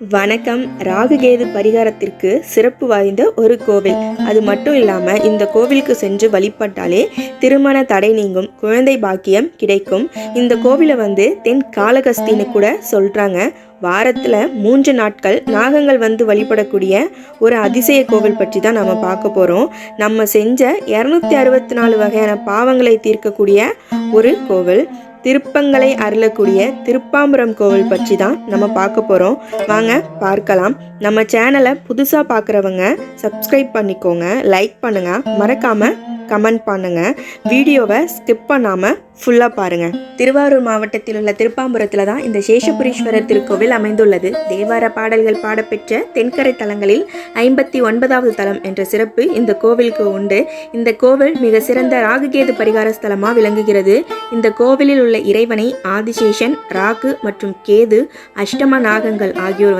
வணக்கம். ராகுகேது பரிகாரத்திற்கு சிறப்பு வாய்ந்த ஒரு கோவில். அது மட்டும் இல்லாமல் இந்த கோவிலுக்கு சென்று வழிபட்டாலே திருமண தடை நீங்கும், குழந்தை பாக்கியம் கிடைக்கும். இந்த கோவிலை தென் காளகஸ்தின்னு கூட சொல்கிறாங்க. வாரத்தில் 3 நாட்கள் நாகங்கள் வழிபடக்கூடிய ஒரு அதிசய கோவில் பற்றி தான் நம்ம பார்க்க போகிறோம். நம்ம செஞ்ச 264 வகையான பாவங்களை தீர்க்கக்கூடிய ஒரு கோவில். திருப்பங்களை அருளக்கூடிய திருப்பாம்புரம் கோவில் பற்றி தான் நம்ம பார்க்க போகிறோம். வாங்க பார்க்கலாம். நம்ம சேனலை புதுசாக பார்க்குறவங்க சப்ஸ்கிரைப் பண்ணிக்கோங்க, லைக் பண்ணுங்கள், மறக்காமல் கமெண்ட் பண்ணுங்கள். வீடியோவை ஸ்கிப் பண்ணாமல் ஃபுல்லாக பாருங்கள். திருவாரூர் மாவட்டத்தில் உள்ள திருப்பாம்புரத்தில் தான் இந்த சேஷபுரீஸ்வரர் திருக்கோவில் அமைந்துள்ளது. தேவார பாடல்கள் பாடப்பெற்ற தென்கரை தலங்களில் 59வது தலம் என்ற சிறப்பு இந்த கோவிலுக்கு உண்டு. இந்த கோவில் மிக சிறந்த ராகுகேது பரிகார ஸ்தலமாக விளங்குகிறது. இந்த கோவிலில் உள்ள இறைவனை ஆதிசேஷன், ராகு மற்றும் கேது, அஷ்டம நாகங்கள் ஆகியோர்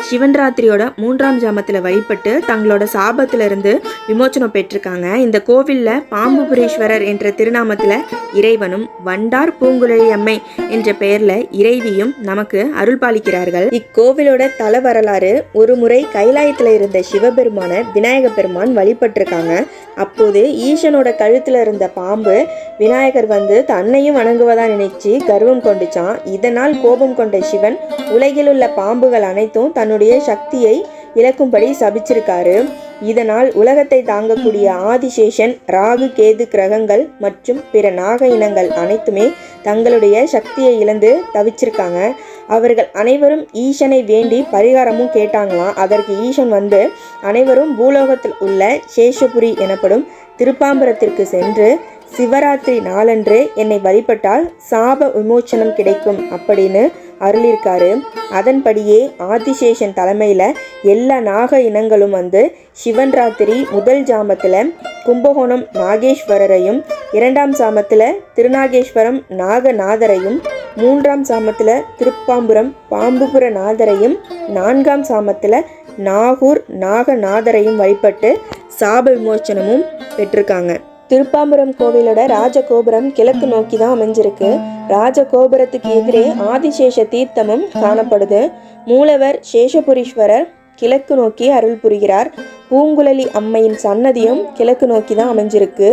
சிவன் ராத்திரியோட 3ஆம் ஜாமத்தில் வழிபட்டு தங்களோட சாபத்திலிருந்து விமோச்சனம் பெற்றிருக்காங்க. இந்த கோவிலில் பாம்புபுரீஸ்வரர் என்ற திருநாமத்தில் இறைவனும் வண்டார் பூங்குழலி அம்மை என்ற பெயர்ல இறைவியும் நமக்கு அருள் பாலிக்கிறார்கள். இக்கோவிலோட தல வரலாறு, ஒரு முறை கைலாயத்துல இருந்த சிவபெருமான விநாயக பெருமான் வழிபட்டிருக்காங்க. அப்போது ஈசனோட கழுத்துல இருந்த பாம்பு விநாயகர் தன்னையும் வணங்குவதா நினைச்சு கர்வம் கொண்டுச்சான். இதனால் கோபம் கொண்ட சிவன் உலகில் உள்ள பாம்புகள் அனைத்தும் தன்னுடைய சக்தியை இழக்கும்படி சபிச்சிருக்காரு. இதனால் உலகத்தை தாங்கக்கூடிய ஆதிசேஷன், ராகு, கேது கிரகங்கள் மற்றும் பிற நாக இனங்கள் அனைத்துமே தங்களுடைய சக்தியை இழந்து தவிச்சிருக்காங்க. அவர்கள் அனைவரும் ஈசனை வேண்டி பரிகாரமும் கேட்டாங்களாம். அதற்கு ஈசன் அனைவரும் பூலோகத்தில் உள்ள சேஷபுரி எனப்படும் திருப்பாம்புரத்திற்கு சென்று சிவராத்திரி நாளன்று என்னை வழிபட்டால் சாப விமோச்சனம் கிடைக்கும் அப்படின்னு அருளிருக்காரு. அதன்படியே ஆதிசேஷன் தலைமையில் எல்லா நாக இனங்களும் சிவன் ராத்திரி முதல் ஜாமத்தில் கும்பகோணம் நாகேஸ்வரரையும், 2ஆம் சாமத்தில் திருநாகேஸ்வரம் நாகநாதரையும், 3ஆம் சாமத்தில் திருப்பாம்புரம் பாம்புபுர நாதரையும், 4ஆம் சாமத்தில் நாகூர் நாகநாதரையும் வழிபட்டு சாப விமோச்சனமும் பெற்றிருக்காங்க. திருப்பாம்புரம் கோவிலோட ராஜகோபுரம் கிழக்கு நோக்கி தான் அமைஞ்சிருக்கு. ராஜகோபுரத்துக்கு எதிரே ஆதிசேஷ தீர்த்தமும் காணப்படுது. மூலவர் சேஷபுரீஸ்வரர் கிழக்கு நோக்கி அருள் புரிகிறார். பூங்குழலி அம்மையின் சன்னதியும் கிழக்கு நோக்கி தான் அமைஞ்சிருக்கு.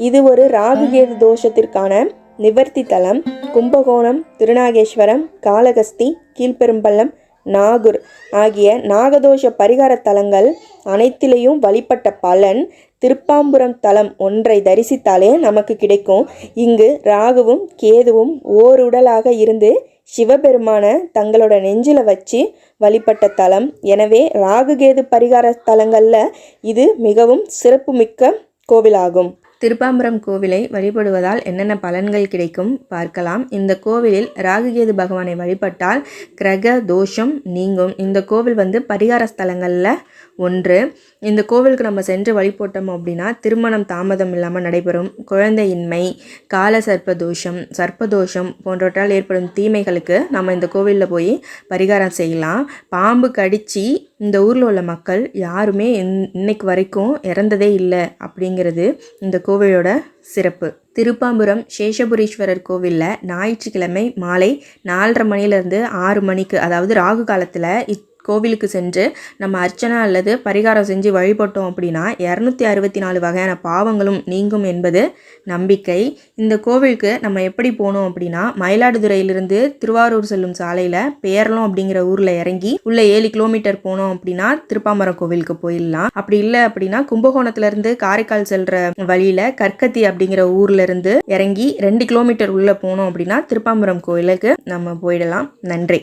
இது ஒரு ராகுகேது தோஷத்திற்கான நிவர்த்தி தலம். கும்பகோணம், திருநாகேஸ்வரம், காளகஸ்தி, கீழ்பெரும்பள்ளம், நாகூர் ஆகிய நாகதோஷ பரிகார தலங்கள் அனைத்திலையும் வழிபட்ட பலன் திருப்பாம்புரம் தலம் ஒன்றை தரிசித்தாலே நமக்கு கிடைக்கும். இங்கு ராகுவும் கேதுவும் ஓருடலாக இருந்து சிவபெருமான தங்களோட நெஞ்சில வச்சு வழிபட்ட தலம். எனவே ராகுகேது பரிகார தலங்கள்ல இது மிகவும் சிறப்புமிக்க கோவிலாகும். திருப்பாம்புரம் கோவிலை வழிபடுவதால் என்னென்ன பலன்கள் கிடைக்கும் பார்க்கலாம். இந்த கோவிலில் ராகுகேது பகவானை வழிபட்டால் கிரக தோஷம் நீங்கும். இந்த கோவில் பரிகார ஸ்தலங்களில் ஒன்று. இந்த கோவிலுக்கு நம்ம சென்று வழிபட்டோம் அப்படின்னா திருமணம் தாமதம் இல்லாமல் நடைபெறும். குழந்தையின்மை, கால சர்ப்பதோஷம் போன்றவற்றால் ஏற்படும் தீமைகளுக்கு நம்ம இந்த கோவிலில் போய் பரிகாரம் செய்யலாம். பாம்பு கடித்து இந்த ஊரில் உள்ள மக்கள் யாருமே இன்னைக்கு வரைக்கும் இறந்ததே இல்லை அப்படிங்கிறது இந்த கோவிலோட சிறப்பு. திருப்பாம்புரம் சேஷபுரீஸ்வரர் கோவிலில் ஞாயிற்றுக்கிழமை மாலை 4:30 மணிலேருந்து 6 மணிக்கு, அதாவது ராகு காலத்தில் கோவிலுக்கு சென்று நம்ம அர்ச்சனை அல்லது பரிகாரம் செஞ்சு வழிபட்டோம் அப்படின்னா 264 வகையான பாவங்களும் நீங்கும் என்பது நம்பிக்கை. இந்த கோவிலுக்கு நம்ம எப்படி போனோம் அப்படின்னா, மயிலாடுதுறையிலிருந்து திருவாரூர் செல்லும் சாலையில் பேரளம் அப்படிங்கிற ஊரில் இறங்கி உள்ள 7 கிலோமீட்டர் போனோம் அப்படின்னா திருப்பாம்புரம் கோவிலுக்கு போயிடலாம். அப்படி இல்லை அப்படின்னா கும்பகோணத்துலேருந்து காரைக்கால் செல்கிற வழியில் கற்கத்தி அப்படிங்கிற ஊர்ல இருந்து இறங்கி 2 கிலோமீட்டர் உள்ளே போனோம் அப்படின்னா திருப்பாம்புரம் கோவிலுக்கு நம்ம போயிடலாம். நன்றி.